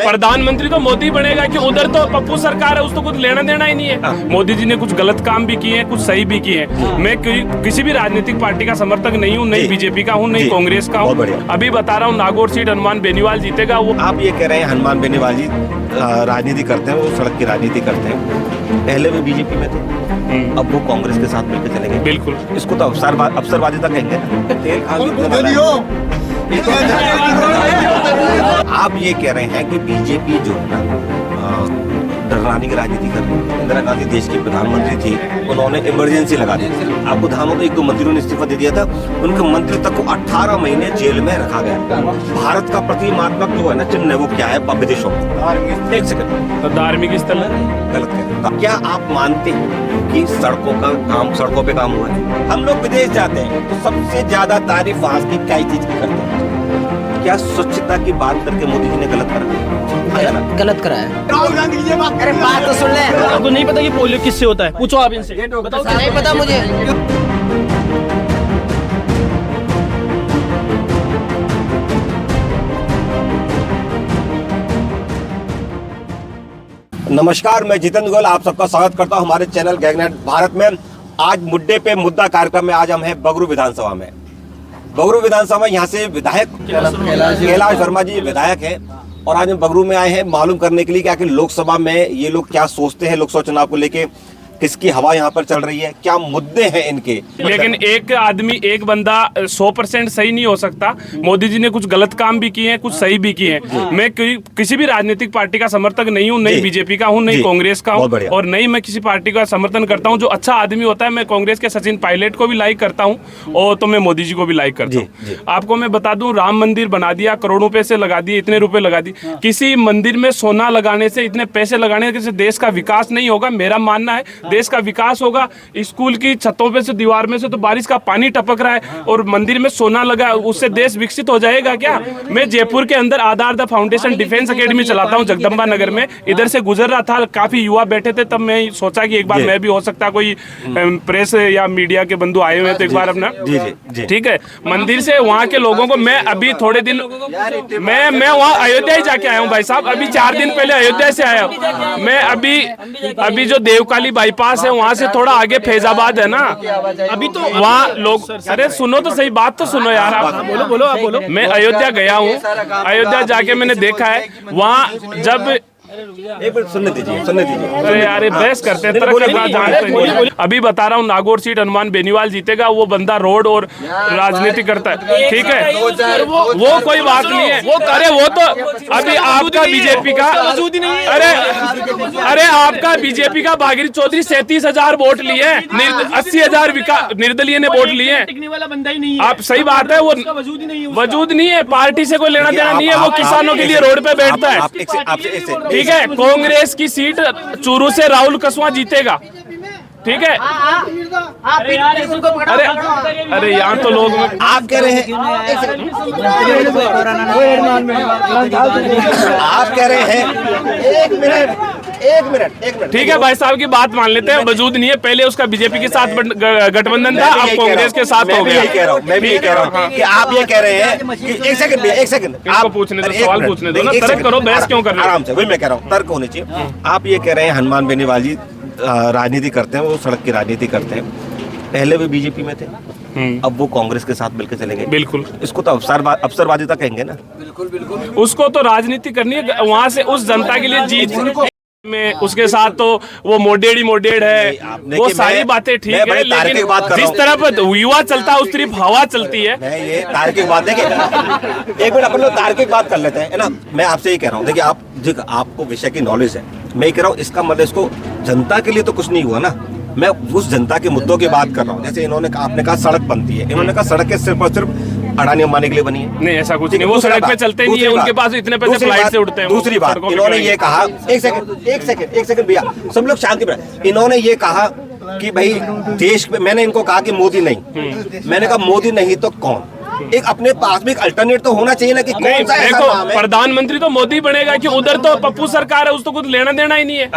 प्रधानमंत्री तो मोदी बनेगा कि उधर तो पप्पू सरकार है, उसको कुछ लेना देना ही नहीं है। मोदी जी ने कुछ गलत काम भी किए हैं, कुछ सही भी किए हैं। मैं किसी भी राजनीतिक पार्टी का समर्थक नहीं हूँ, नहीं बीजेपी का हूँ, नहीं कांग्रेस का हूँ। अभी बता रहा हूँ, नागौर सीट हनुमान बेनीवाल जीतेगा। वो आप ये कह रहे हैं हनुमान बेनीवाल जी राजनीति करते हैं, वो सड़क की राजनीति करते हैं। पहले भी बीजेपी में थे, अब वो कांग्रेस के साथ मिलकर चले गए। बिल्कुल, इसको तो अफसरवादिता कहेंगे आप ये कह रहे हैं कि बीजेपी जो है ना डराने की राजनीति कर रही है। इंदिरा गांधी देश की प्रधानमंत्री थी, उन्होंने इमरजेंसी लगा दी। आपको ध्यान हो तो एक दो मंत्रियों ने इस्तीफा दे दिया था, उनके मंत्री तक को 18 महीने जेल में रखा गया। भारत का प्रतिमात्मक जो है ना चिन्ह, वो क्या है? विदेशों में। एक सेकंड, तो धार्मिक स्थल गलत कह। क्या आप मानते हैं कि सड़कों पे काम हुआ है? हम लोग विदेश जाते हैं तो सबसे ज्यादा तारीफ वहां की क्या चीज की करते हैं? क्या स्वच्छता की बात करके मोदी जी ने गलत करा? गलत करा है। राहुल गांधी जी बात तो सुन ले। आपको नहीं पता कि पोलियो किससे होता है? पूछो आप इनसे। बताओ। नहीं पता मुझे। नमस्कार, मैं जितेंद्र गोयल आप सबका स्वागत करता हूं हमारे चैनल गैंगनेट भारत में। आज मुद्दे पे मुद्दा कार्यक्रम में आज हम हैं बगरू विधानसभा में। बगरू विधानसभा यहाँ से विधायक कैलाश वर्मा जी विधायक हैं और आज हम बगरू में आए हैं मालूम करने के लिए कि आखिर लोकसभा में ये लोग क्या सोचते हैं, लोकसभा चुनाव को लेके किसकी हवा यहाँ पर चल रही है, क्या मुद्दे हैं इनके। लेकिन एक आदमी, एक बंदा 100% सही नहीं हो सकता। मोदी जी ने कुछ गलत काम भी किए हैं, कुछ सही भी किए हैं। मैं किसी भी राजनीतिक पार्टी का समर्थक नहीं हूँ, नहीं बीजेपी का हूँ, नहीं कांग्रेस का हूँ, और नहीं मैं किसी पार्टी का समर्थन करता हूँ। जो अच्छा आदमी होता है, मैं कांग्रेस के सचिन पायलट को भी लाइक करता हूँ और तो मैं मोदी जी को भी लाइक करता हूँ। आपको मैं बता दूं, राम मंदिर बना दिया, करोड़ों पैसे लगा दिए, इतने रुपए लगा दिए। किसी मंदिर में सोना लगाने से, इतने पैसे लगाने से देश का विकास नहीं होगा। मेरा मानना है देश का विकास होगा। स्कूल की छतों पे से, दीवार में से तो बारिश का पानी टपक रहा है और मंदिर में सोना लगा, उससे देश विकसित हो जाएगा क्या? मैं जयपुर के अंदर आधार द फाउंडेशन डिफेंस एकेडमी चलाता हूँ जगदम्बा नगर में। इधर से गुजर रहा था, काफी युवा बैठे थे, तब मैं सोचा कि एक बार मैं भी, हो सकता कोई प्रेस या मीडिया के बंधु आए हुए तो एक बार अपना, ठीक है, मंदिर से वहाँ के लोगों को, मैं अभी थोड़े दिन मैं वहाँ अयोध्या ही जाके आया हूँ भाई साहब। अभी 4 दिन पहले अयोध्या से आया हूँ मैं। अभी जो देवकाली बाईपास है, वहाँ से थोड़ा आगे फैजाबाद है ना, अभी तो वहाँ लोग, अरे सुनो तो सही, बात तो सुनो यार। आप बोलो आप बोलो। मैं अयोध्या गया हूँ, अयोध्या जाके मैंने देखा है वहाँ जब एक मिनट सुनने दीजिए। अरे यार बहस करते हैं। अभी बता रहा हूँ, नागौर सीट हनुमान बेनीवाल जीतेगा। वो बंदा रोड और राजनीति करता है, ठीक है, वो कोई बात नहीं है। अरे वो तो अभी आपका बीजेपी का, अरे आपका बीजेपी का भागीरथी चौधरी 37,000 वोट लिए, 80,000 निर्दलीय ने वोट लिए। आप सही बात है, वो वजूद नहीं है, पार्टी से कोई लेना देना नहीं है। वो किसानों के लिए रोड पे बैठता है, ठीक है। कांग्रेस की सीट चूरू से राहुल कसवां जीतेगा, ठीक है। अरे यहाँ तो लोग, आप कह रहे हैं, आप कह रहे हैं, एक मिनट, ठीक है भाई साहब की बात मान लेते हैं। वजूद नहीं है, पहले उसका बीजेपी के साथ गठबंधन था, अब कांग्रेस के साथ हो गया। मैं भी ये कह रहा हूँ कि आप ये कह रहे हैं कि एक सेकंड आप पूछने दो, सवाल पूछने दो ना, तर्क करो, बहस क्यों कर रहे हो? आराम से, वही मैं कह रहा हूँ, तर्क होने चाहिए। आप ये कह रहे हैं हनुमान बेनीवाल जी राजनीति करते हैं, वो सड़क की राजनीति करते हैं। पहले भी बीजेपी में थे, अब वो कांग्रेस के साथ मिलकर चले गए। बिल्कुल, इसको तो अफसरवादिता कहेंगे ना। बिल्कुल, उसको तो राजनीति करनी है, वहाँ से उस जनता के लिए जीत में, उसके साथ तो वो मोडेड़ है, वो सारी बातें ठीक है, लेकिन जिस तरफ युवा चलता है उस तरफ हवा चलती है। ये तार्किक बात है कि एक मिनट अपन लोग तार्किक बात कर लेते हैं, है ना। मैं आपसे ये कह रहा हूँ, देखिए आपको विषय की नॉलेज है, मैं ये कह रहा हूँ, इसका मतलब इसको जनता के लिए तो कुछ नहीं हुआ ना। मैं उस जनता के मुद्दों की बात कर रहा हूँ। जैसे आपने कहा सड़क बनती है, इन्होंने कहा सड़क सिर्फ और सिर्फ अडानी अंबानी के लिए बनी है। नहीं, ऐसा कुछ नहीं, वो सड़क पे चलते नहीं है, उनके पास इतने पैसे फ्लाइट से उड़ते हैं। दूसरी बात, इन्होंने ये कहा, एक सेकंड भैया, सब लोग शांति पर। इन्होंने ये कहा कि भाई देश में, मैंने इनको कहा कि मोदी नहीं, मैंने कहा मोदी नहीं तो कौन? एक अपने पास में एक अल्टरनेट तो होना चाहिए ना कि कौन सा ऐसा नाम है। प्रधानमंत्री तो मोदी बनेगा कि उधर तो पप्पू सरकार है, उसको कुछ लेना देना ही नहीं है।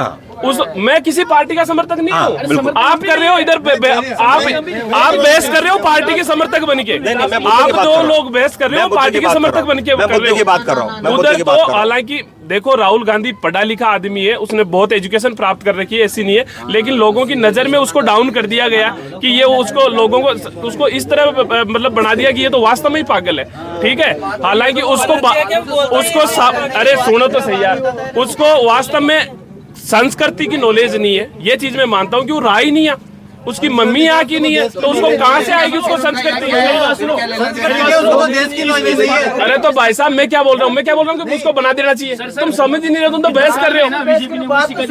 मैं किसी पार्टी का समर्थक नहीं हूँ। आप कर रहे हो इधर आप बहस कर रहे हो पार्टी के समर्थक बन के। आप जो लोग बहस कर रहे हो पार्टी के समर्थक बन के बात कर रहा हूँ। उधर तो हालांकि देखो राहुल गांधी पढ़ा लिखा आदमी है, उसने बहुत एजुकेशन प्राप्त कर रखी है, ऐसी नहीं है, लेकिन लोगों की नजर में उसको डाउन कर दिया गया कि ये उसको लोगों को उसको इस तरह मतलब बना दिया कि ये तो वास्तव में ही पागल है। ठीक है, हालांकि उसको अरे सुनो तो सही यार, उसको वास्तव में संस्कृति की नॉलेज नहीं है, ये चीज मैं मानता हूँ कि वो रहा ही नहीं है, उसकी मम्मी यहाँ की नहीं है, तो उसको कहाँ से आएगी उसको संस्कृति? अरे तो भाई साहब मैं क्या बोल रहा हूँ, कि उसको बना देना चाहिए। तुम समझ ही नहीं रहे, तुम तो बहस कर रहे हो।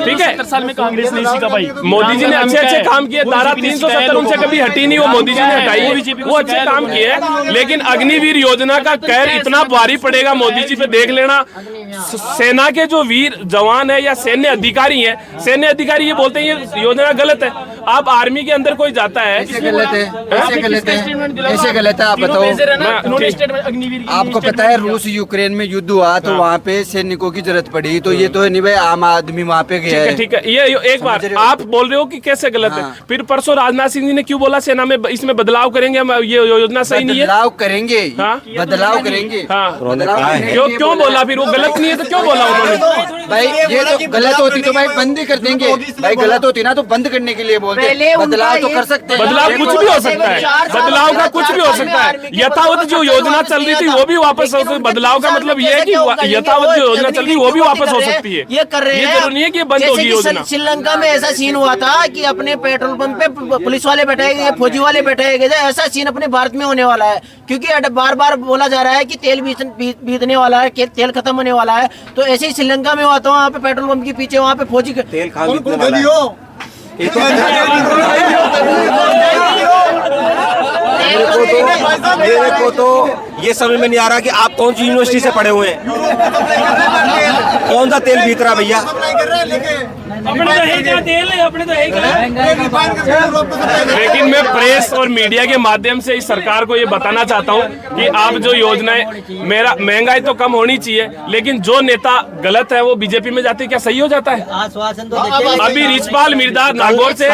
ठीक है, 70 साल में कांग्रेस नहीं सीखा भाई, मोदी जी ने अच्छे काम किए, धारा 370 उनसे कभी हटी नहीं, वो मोदी जी ने हटाई, वो अच्छे काम किए, लेकिन अग्निवीर योजना का कहर इतना भारी पड़ेगा मोदी जी पे, देख लेना। सेना के जो वीर जवान है या सैन्य अधिकारी हैं, सैन्य अधिकारी ये बोलते हैं ये योजना गलत है। आप आर्मी के अंदर कोई जाता है, ऐसे गलत है, ऐसे गलत है, ऐसे गलत है। आप बताओ, आपको पता है रूस यूक्रेन में युद्ध हुआ तो वहाँ पे सैनिकों की जरूरत पड़ी, तो ये तो नहीं भाई आम आदमी वहाँ पे गया है। ठीक है, ये एक बार आप बोल रहे हो कि कैसे गलत है, फिर परसों राजनाथ सिंह जी ने क्यों बोला सेना में इसमें बदलाव करेंगे, हम ये योजना सही नहीं है, बदलाव करेंगे, बदलाव करेंगे। क्यों बोला? फिर वो गलत नहीं है तो क्यों बोला उन्होंने? भाई ये तो गलत होती तो भाई बंद ही कर देंगे, भाई गलत होती ना तो बंद करने के लिए बोलते, बदलाव तो कर सकते हैं। बदलाव कुछ भी हो सकता है, बदलाव का कुछ भी हो सकता है। यथावत जो योजना चल रही थी वो भी वापस हो सकती है। बदलाव का मतलब ये है कि यथावत जो योजना चल रही है वो भी वापस हो सकती है। ये कर रहे हैं, ये जरूरी नहीं है कि बंद होगी योजना। श्रीलंका में ऐसा सीन हुआ था कि अपने पेट्रोल पंप पे पुलिस वाले बैठाए गए, फौजी वाले बैठाए गए थे। ऐसा सीन अपने भारत में होने वाला है, क्योंकि बार बार बोला जा रहा है कि तेल बीतने वाला है, तेल खत्म होने वाला है। तो ऐसे ही श्रीलंका में हुआ था, वहाँ पे पेट्रोल पंप के पीछे वहाँ पे फौजी तेल खा बीतने वाला है। मेरे को तो ये समझ में नहीं आ रहा कि आप कौन सी यूनिवर्सिटी से पढ़े हुए हैं, कौन सा तेल बीत रहा भैया? लेकिन मैं प्रेस और मीडिया के माध्यम से इस सरकार को ये बताना चाहता हूँ कि आप जो योजनाएं, मेरा महंगाई तो कम होनी चाहिए, लेकिन जो नेता गलत है वो बीजेपी में जाते क्या सही हो जाता है? आश्वासन तो अभी रिचपाल मिर्जा नागौर से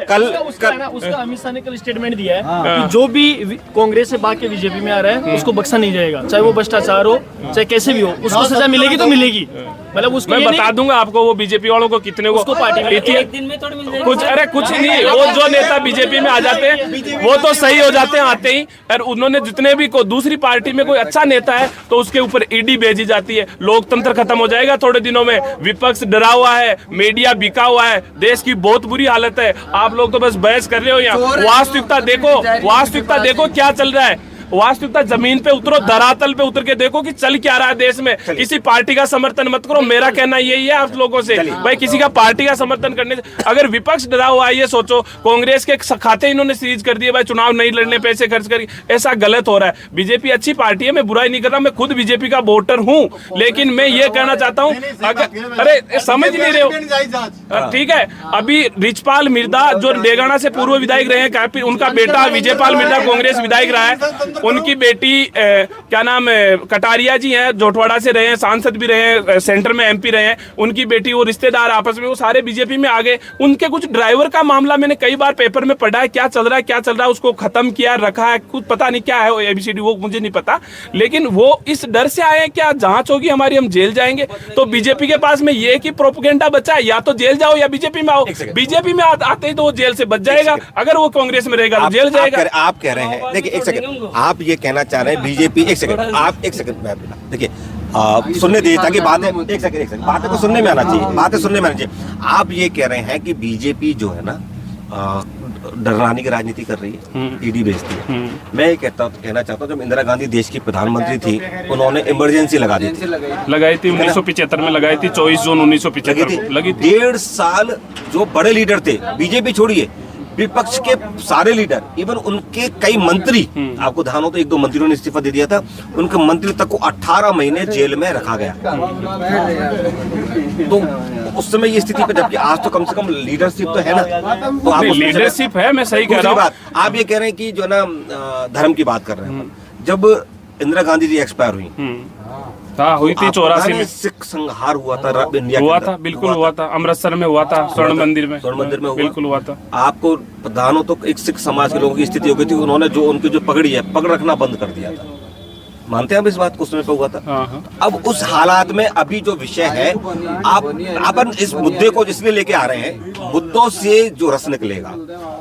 कल उसका अमित शाह ने कल स्टेटमेंट दिया है कि जो भी कांग्रेस से भाग के बीजेपी में आ रहा है उसको बख्शा नहीं जाएगा, चाहे वो भ्रष्टाचार हो चाहे कैसे भी हो, उसको सजा मिलेगी तो मिलेगी। मतलब उसको मैं बता दूंगा आपको वो बीजेपी वालों को कितने को पार्टी में एक दिन में थोड़ी मिल जाएगी कुछ। अरे कुछ नहीं, वो जो नेता बीजेपी में आ जाते हैं वो तो सही हो जाते हैं आते ही। और उन्होंने जितने भी दूसरी पार्टी में कोई अच्छा नेता है तो उसके ऊपर ईडी भेजी जाती है, लोकतंत्र खत्म हो जाएगा थोड़े दिनों में। विपक्ष डरा हुआ है, मीडिया बिका हुआ है, देश की बहुत बुरी हालत है। आप लोग तो बस बहस कर रहे हो। यहाँ वास्तविकता देखो, वास्तविकता देखो क्या चल रहा है। वास्तविकता जमीन पे उतरो, धरातल पे उतर के देखो कि चल क्या रहा है देश में। किसी पार्टी का समर्थन मत करो, मेरा कहना यही है आप लोगों से। भाई किसी का पार्टी का समर्थन करने से, अगर विपक्ष डरा हुआ है, ये सोचो कांग्रेस के खाते इन्होंने सीज कर दिए, भाई चुनाव नहीं लड़ने पैसे खर्च कर, ऐसा गलत हो रहा है। बीजेपी अच्छी पार्टी है, मैं बुराई नहीं कर रहा, मैं खुद बीजेपी का वोटर हूँ, लेकिन मैं ये कहना चाहता हूँ अरे समझ नहीं रहे हो, ठीक है। अभी रिचपाल मिर्जा जो डेगाना से पूर्व विधायक रहे हैं, उनका बेटा विजयपाल मिर्जा कांग्रेस विधायक रहा है, उनकी बेटी क्या नाम है कटारिया जी हैं, जोटवाड़ा से रहे हैं, सांसद भी रहे हैं, सेंटर में एमपी रहे हैं, उनकी बेटी, वो रिश्तेदार आपस में वो सारे बीजेपी में आ गए। उनके कुछ ड्राइवर का मामला मैंने कई बार पेपर में पढ़ा है, क्या चल रहा है, उसको खत्म किया रखा है, कुछ पता नहीं क्या है एबीसीडी, वो मुझे नहीं पता, लेकिन वो इस डर से आए हैं क्या जांच होगी हमारी, हम जेल जाएंगे। तो बीजेपी के पास में ये कि प्रोपेगेंडा बचा है, या तो जेल जाओ या बीजेपी में आओ। बीजेपी में आते ही तो वो जेल से बच जाएगा, अगर वो कांग्रेस में रहेगा तो जेल जाएगा। आप कह रहे हैं, देखिए एक सेकंड, आप ये कहना चाह रहे हैं बीजेपी, एक सेकंड आप, एक सेकंड देखिए सुनने दीजिए ताकि बातें, एक सेकंड बातें तो सुनने में आना चाहिए, बातें सुनने में आना चाहिए। आप ये कह रहे हैं कि बीजेपी जो है ना डराने की राजनीति कर रही है, ईडी भेजती है। मैं ये कहना चाहता हूँ, जब इंदिरा गांधी देश की प्रधानमंत्री थी, उन्होंने इमरजेंसी लगाई थी 1975 में, लगाई थी 24 जून 1975 लगी थी। 1.5 साल जो बड़े लीडर थे, बीजेपी छोड़िए, विपक्ष के सारे लीडर, इवन उनके कई मंत्री, आपको ध्यान हो तो 1-2 मंत्रियों ने इस्तीफा दे दिया था, उनके मंत्री तक को 18 महीने जेल में रखा गया। तो उस समय ये स्थिति पे, जबकि आज तो कम से कम लीडरशिप तो है ना, तो आप लीडरशिप है, मैं सही कह रहा हूँ। आप ये कह रहे हैं कि जो ना धर्म की बात कर रहे हैं, जब इंदिरा गांधी जी एक्सपायर हुई, हुई थी 84 में, सिख संहार हुआ था इंडिया हुआ था, बिल्कुल हुआ था, अमृतसर में हुआ था, स्वर्ण मंदिर में बिल्कुल हुआ था। आपको प्रधानों तो एक सिख समाज के लोगों की स्थिति हो गई थी, उन्होंने जो उनकी जो पगड़ी है, पगड़ रखना बंद कर दिया था। मानते हैं हम इस बात को, उस समय पे हुआ था। हाँ। अब उस हालात में अभी जो विषय है, आप अपन इस मुद्दे को इसलिए लेके आ रहे हैं, मुद्दों से जो रस निकलेगा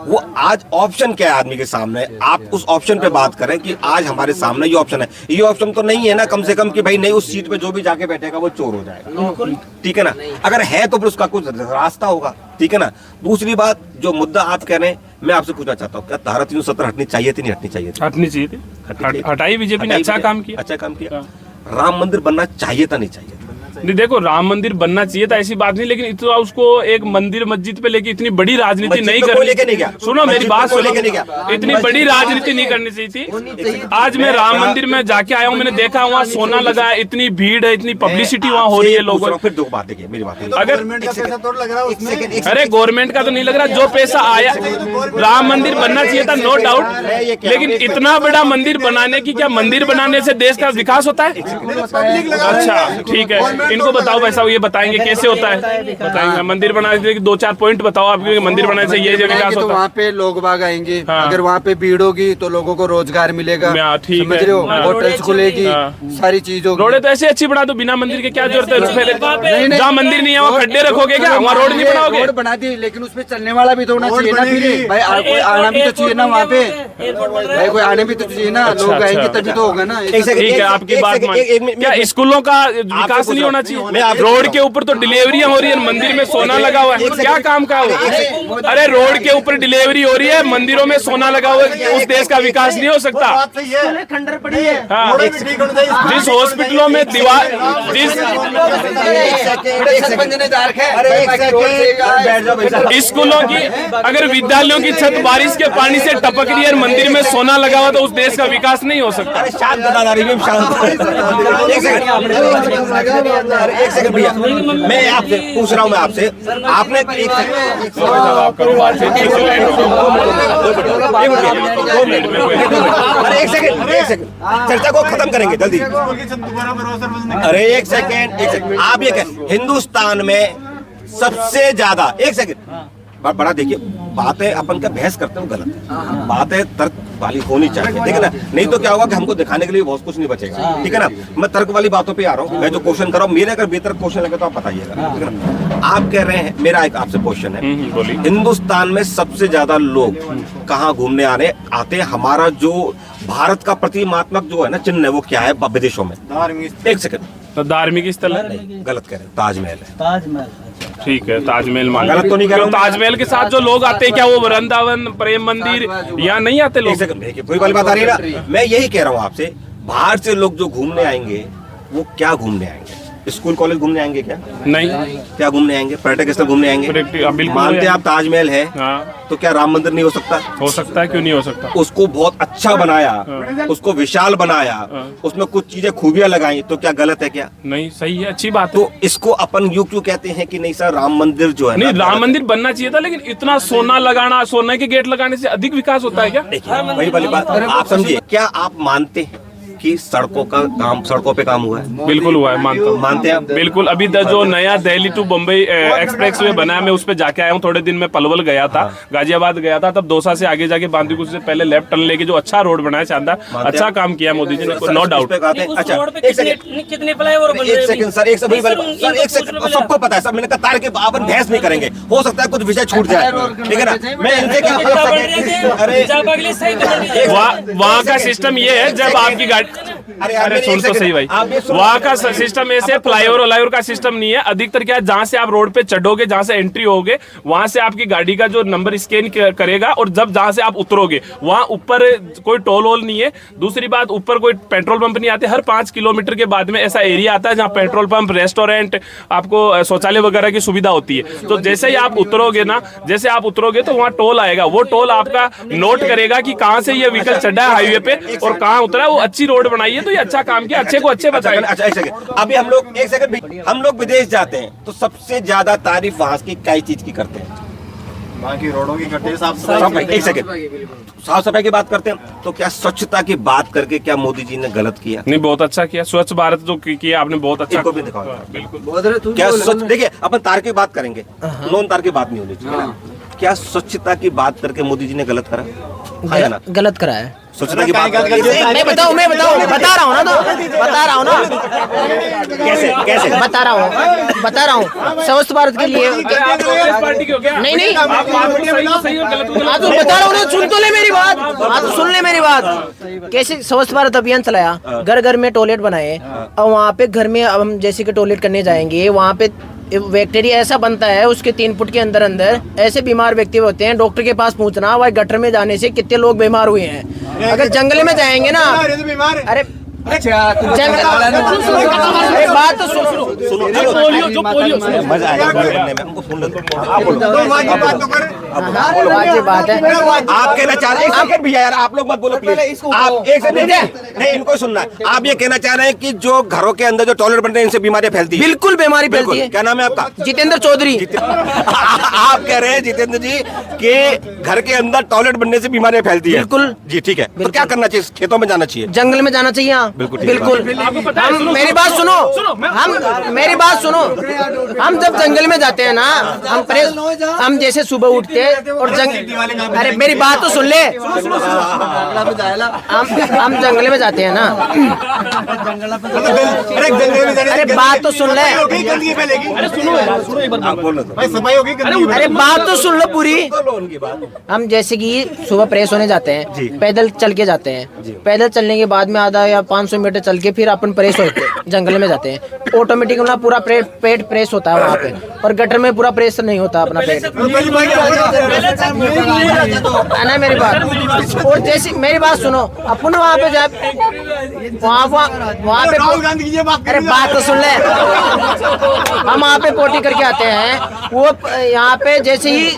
वो आज ऑप्शन क्या है आदमी के सामने, आप उस ऑप्शन पे बात करें कि आज हमारे सामने ये ऑप्शन है। ये ऑप्शन तो नहीं है ना कम से कम कि भाई नहीं उस सीट पे जो भी जाके बैठेगा वो चोर हो जाएगा, ठीक है ना। अगर है तो फिर उसका कुछ रास्ता होगा, ठीक है ना। दूसरी बात, जो मुद्दा आप कह रहे हैं, मैं आपसे पूछना चाहता हूँ, क्या धारा 370 हटनी चाहिए थी, नहीं हटनी चाहिए थी? हटनी चाहिए थी, हटाई बीजेपी ने, अच्छा काम किया। अच्छा काम किया। राम मंदिर बनना चाहिए था, नहीं चाहिए था? नहीं, देखो राम मंदिर बनना चाहिए था ऐसी बात नहीं, लेकिन इतना उसको एक मंदिर मस्जिद पे लेके इतनी बड़ी राजनीति नहीं करनी। सुनो मेरी बात सुनो, इतनी बड़ी राजनीति नहीं करनी चाहिए थी। आज मैं राम मंदिर में जाके आया हूँ, मैंने देखा वहाँ सोना लगा है, इतनी भीड़ है, इतनी पब्लिसिटी वहाँ हो रही है लोगों। फिर दो बात देखिए, मेरी बात अगर अरे गवर्नमेंट का तो नहीं लग रहा, जो पैसा आया राम मंदिर बनना चाहिए था, नो डाउट, लेकिन इतना बड़ा मंदिर बनाने की, क्या मंदिर बनाने से देश का विकास होता है? अच्छा ठीक है, इनको बताओ पैसा, ये बताएंगे कैसे होता है, बताएंगे। मंदिर बनाने से 2-4 पॉइंट बताओ आप, मंदिर बनाने से ये विकास होता है। वहाँ पे लोग बाग आएंगे, हाँ। अगर वहाँ पे भीड़ होगी तो लोगों को रोजगार मिलेगा, समझ रहे हो, होटल्स खुलेगी, सारी चीजों। रोडें तो ऐसे अच्छी बना दो, बिना मंदिर के क्या जरूरत है? जहाँ मंदिर नहीं है वहाँ खड्डे रखोगे क्या? वहाँ रोड नहीं बनाओगे? रोड बना दी, लेकिन उसपे चलने वाला भी तो होना चाहिए ना, फिर भाई कोई आना भी तो चाहिए ना वहाँ पे, भाई कोई आने भी तो चाहिए ना, लोग आएंगे तभी तो होगा ना। ठीक है, आपकी बात मान, क्या स्कूलों का विकास नहीं होना चाहिए? रोड के ऊपर तो डिलीवरियां हो रही है, मंदिर में सोना लगा हुआ है, क्या काम का हो? अरे रोड के ऊपर डिलीवरी हो रही है, मंदिरों में सोना लगा हुआ है, उस देश का विकास नहीं हो सकता। खंडर पड़ी है। हाँ, जिस हॉस्पिटलों में दीवार, जिस स्कूलों की, अगर विद्यालयों की छत बारिश के पानी से टपक रही है, मंदिर में सोना लगा हुआ, तो उस देश का विकास नहीं हो सकता। एक सेकंड भैया, मैं आपसे पूछ रहा हूँ, मैं आपसे, आपने एक सेकंड चर्चा को खत्म करेंगे जल्दी। अरे एक सेकंड, आप ये कह, हिंदुस्तान में सबसे ज्यादा, एक सेकंड बड़ा देखिए, बातें अपन का बहस करते हो गलत है, बातें तर्क वाली होनी चाहिए, ठीक है ना। नहीं तो क्या होगा कि हमको दिखाने के लिए बहुत कुछ नहीं बचेगा, ठीक है ना। मैं तर्क वाली बातों पे आ रहा हूँ, मैं जो क्वेश्चन कर रहा हूँ, मेरे अगर बेहतर क्वेश्चन लगे तो आप बताइएगा, ठीक है ना। आप कह रहे हैं, मेरा एक आपसे क्वेश्चन है, हिंदुस्तान में सबसे ज्यादा लोग कहाँ घूमने आते हैं? हमारा जो भारत का प्रतिमात्मक जो है ना चिन्ह है, वो क्या है विदेशों में? एक सेकंड, तो धार्मिक स्थल है, गलत कह रहे, ताजमहल है। ताजमहल, ठीक है, ताजमहल मान, गलत तो नहीं कह रहा हूं। ताजमहल के साथ जो लोग आते हैं, क्या वो वृंदावन प्रेम मंदिर यहाँ नहीं आते लोग? एक सेकंड, कोई वाली बात आ रही है ना, मैं यही कह रहा हूँ आपसे, बाहर से लोग जो घूमने आएंगे वो क्या घूमने आएंगे? स्कूल कॉलेज घूमने आएंगे क्या? नहीं। क्या घूमने आएंगे? पर्यटक स्थल घूमने आएंगे। मानते आप ताजमहल है, हाँ, तो क्या राम मंदिर नहीं हो सकता? हो सकता है, क्यों नहीं हो सकता? उसको बहुत अच्छा बनाया, उसको विशाल बनाया, उसमें कुछ चीजें खूबियां लगाई, तो क्या गलत है? क्या नहीं, सही है, अच्छी बात है। तो इसको अपन यूं क्यों कहते हैं कि नहीं सर राम मंदिर जो है नहीं, राम मंदिर बनना चाहिए था, लेकिन इतना सोना लगाना, सोने के गेट लगाने से अधिक विकास होता है क्या? वही वाली बात आप समझिए। क्या आप मानते हैं कि सड़कों का काम, सड़कों पे काम हुआ है? बिल्कुल हुआ है, मानता हूँ। मानते हैं आप? बिल्कुल। अभी जो नया Delhi to Bombay expressway बना है, मैं उस पे जाके आया हूँ, थोड़े दिन में पलवल गया था, गाजियाबाद गया था, तब दौसा से आगे जाके बांदीकुई से पहले लेफ्ट टर्न लेके जो अच्छा रोड बनाया, शानदार, अच्छा काम किया मोदी जी ने, नो डाउट। अच्छा कितने फ्लाईओवर बन रहे हैं? एक सेकंड सर, एक सेकंड, सबको पता है सर, मैंने कहा तार के अपन बहस नहीं करेंगे, हो सकता है कुछ विषय छूट जाए, ठीक है ना। मैं इनसे वहाँ का सिस्टम ये है, जब आपकी गाड़ी, अरे सुन तो सही भाई, वहाँ का सिस्टम ऐसे फ्लाईओवर का सिस्टम नहीं है। अधिकतर क्या है, जहाँ से आप रोड पे चढ़ोगे, जहाँ से एंट्री होगे, वहां से आपकी गाड़ी का जो नंबर स्कैन करेगा, और जब जहाँ से आप उतरोगे वहां ऊपर कोई टोल वोल नहीं है। दूसरी बात, ऊपर कोई पेट्रोल पंप नहीं आते। हर 5 किलोमीटर के बाद में ऐसा एरिया आता है जहाँ पेट्रोल पंप, रेस्टोरेंट, आपको शौचालय वगैरह की सुविधा होती है। तो जैसे ही आप उतरोगे ना, जैसे आप उतरोगे तो वहाँ टोल आएगा, वो टोल आपका नोट करेगा कि कहाँ से ये व्हीकल चढ़ा है हाईवे पे और कहाँ उतरा है। वो अच्छी रोड बनाई है, तो ये अच्छा काम किया, अच्छे को अच्छे बताएं। अच्छा एक सेकंड, अभी हम लोग, एक सेकंड, हम लोग विदेश जाते हैं तो सबसे ज्यादा तारीफ वहां की कई चीज की करते हैं? बाकी रोडों की करते हैं, साफ सफाई। एक सेकंड, साफ सफाई की बात करते हैं, तो क्या स्वच्छता की बात करके क्या मोदी जी ने गलत किया? नहीं, बहुत अच्छा किया। स्वच्छ भारत जो किया आपने, बहुत अच्छा। इनको भी दिखाओ। बिल्कुल। क्या स्वच्छ, देखिए अपन तार की बात करेंगे, नॉन तार की बात नहीं होनी चाहिए। क्या स्वच्छता की बात करके मोदी जी ने गलत करा? गलत करा है। स्वच्छता की बात कर मैं बताऊं बता रहा हूँ ना, तो बता रहा हूँ ना, कैसे बता रहा हूँ स्वच्छ भारत के लिए। आप कांग्रेस पार्टी के हो क्या? नहीं आप सही और गलत को हाँ तो बता रहा हूँ ना, सुन तो ले मेरी बात, हाँ तो सुन ले मेरी बात। कैसे स्वच्छ भारत अभियान चलाया, घर घर में टॉयलेट बनाए, और वहाँ पे घर में अब हम जैसे कि टॉयलेट करने जाएंगे, वहाँ पे बैक्टीरिया ऐसा बनता है उसके 3 फुट के अंदर ऐसे बीमार व्यक्ति होते हैं, डॉक्टर के पास पहुंचना, वह गटर में जाने से कितने लोग बीमार हुए हैं। अगर जंगल में जाएंगे ना, अरे एक बात तो सुनो, पोलियो मजा आएगा बोलने में, हमको सुन लो। आप बोलो, वाजिब बात है। आप कहना चाह रहे हैं भैया यार, आप लोग मत बोलो प्लीज, आप एक से नहीं इनको सुनना है। आप ये कहना चाह रहे हैं कि जो घरों के अंदर जो टॉयलेट बनते हैं इनसे बीमारियां फैलती है? बिल्कुल बीमारी फैलती है। क्या नाम है आपका? जितेंद्र चौधरी। आप कह रहे हैं जितेंद्र जी कि घर के अंदर टॉयलेट बनने से बीमारियां फैलती है? बिल्कुल जी, ठीक है। तो क्या करना चाहिए? खेतों में जाना चाहिए, जंगल में जाना चाहिए। हाँ बिल्कुल। हम मेरी बात सुनो, हम मेरी बात सुनो, हम जब जंगल में जाते हैं ना, हम जैसे सुबह उठते और अरे मेरी बात तो सुन ले, हम जंगल में जाते हैं ना, अरे बात तो सुन ले, अरे बात तो सुन लो पूरी। हम जैसे कि सुबह प्रेस होने जाते हैं, पैदल चल के जाते हैं, पैदल चलने के बाद में आधा या 500 मीटर चल के फिर अपन प्रेस होते हैं, जंगल में जाते हैं, ऑटोमेटिक अपना पूरा पेट प्रेस होता है वहाँ पे, और गटर में पूरा प्रेस नहीं होता अपना पेट, है ना मेरी बात। और जैसे मेरी बात सुनो, अपन वहाँ पे जाए, वहाँ पे अरे बात तो सुन ले, हम वहाँ पे पोटी करके आते हैं, वो यहाँ पे जैसे ही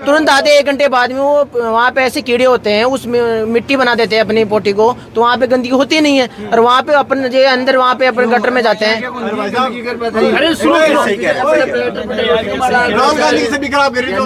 तुरंत आधे 1 घंटे बाद में वो वहाँ पे ऐसे कीड़े होते हैं, उसमें मिट्टी बना देते हैं अपनी पोटी को, तो वहाँ पे गंदगी होती नहीं है, और वहाँ पे अपन जो अंदर वहाँ पे अपन गटर में जाते हैं। अरे सुनो, राहुल गांधी से भी खराब कर रही हो,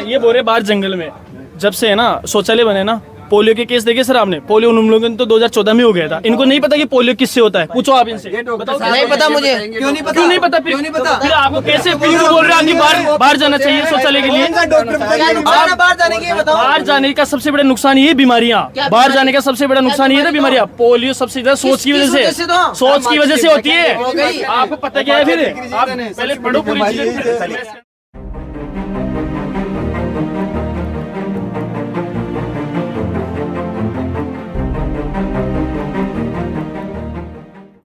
ये बोल रहे बाहर जंगल में जब से है ना शौचालय बने ना, पोलियो के केस देखे सर आपने? पोलियो उन लोगों ने तो 2014 में हो गया था। इनको नहीं पता कि पोलियो किससे होता है? पूछो आप इनसे। नहीं पता मुझे। क्यों नहीं पता? फिर आपको कैसे बोल रहे हैं कि बाहर जाना चाहिए शौचालय के लिए? बाहर जाने के बताओ। बाहर जाने का सबसे बड़ा नुकसान ये बीमारियां, बाहर जाने का सबसे बड़ा नुकसान ये था बीमारियां। पोलियो सबसे ज्यादा सोच की वजह से होती है। आपको पता क्या है? फिर आप पहले पढ़ो पूरी चीजें।